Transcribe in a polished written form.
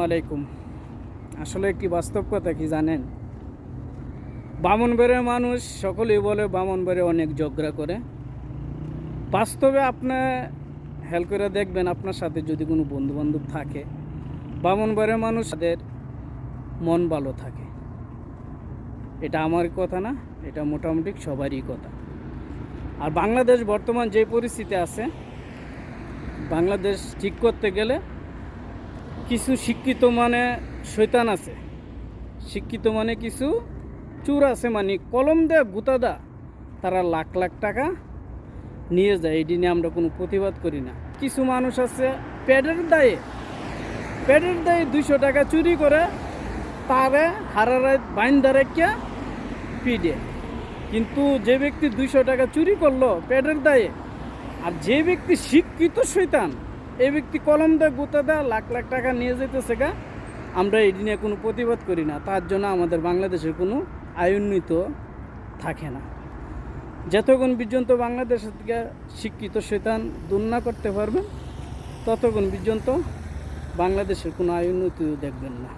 আলাইকুম। আসলে একটি বাস্তব কথা কি জানেন, ব্রাহ্মণবাড়িয়ার মানুষ সকলেই বলে ব্রাহ্মণবাড়িয়া অনেক ঝগড়া করে। বাস্তবে আপনি হেল করে দেখবেন, আপনার সাথে যদি কোনো বন্ধুবান্ধব থাকে, ব্রাহ্মণবাড়িয়ার মানুষ তাদের মন ভালো থাকে। এটা আমার কথা না, এটা মোটামুটি সবারই কথা। আর বাংলাদেশ বর্তমান যে পরিস্থিতি আছে, বাংলাদেশ ঠিক করতে গেলে কিছু শিক্ষিত মানে শয়তান আছে, শিক্ষিত মানে কিছু চোর আছে, মানে কলম দেয় গুতা দা, তারা লাখ লাখ টাকা নিয়ে যায়। এই দিনে আমরা কোনো প্রতিবাদ করি না। কিছু মানুষ আছে পেটের দায়ে 200 টাকা চুরি করে তারে হারারায় বাইন্দা রেখে পিডে। কিন্তু যে ব্যক্তি 200 টাকা চুরি করলো পেটের দায়ে, আর যে ব্যক্তি শিক্ষিত শয়তান, এই ব্যক্তি কলম দেয় গুতা দেয় লাখ লাখ টাকা নিয়ে যেতেছে গা, আমরা এই দিনে কোনো প্রতিবাদ করি না। তার জন্য আমাদের বাংলাদেশের কোনো আয় উন্নীত থাকে না। যতক্ষণ পর্যন্ত বাংলাদেশের থেকে শিক্ষিত শয়তান দূর না করতে পারবেন, ততক্ষণ পর্যন্ত বাংলাদেশের কোনো আয় উন্নতিও দেখবেন না।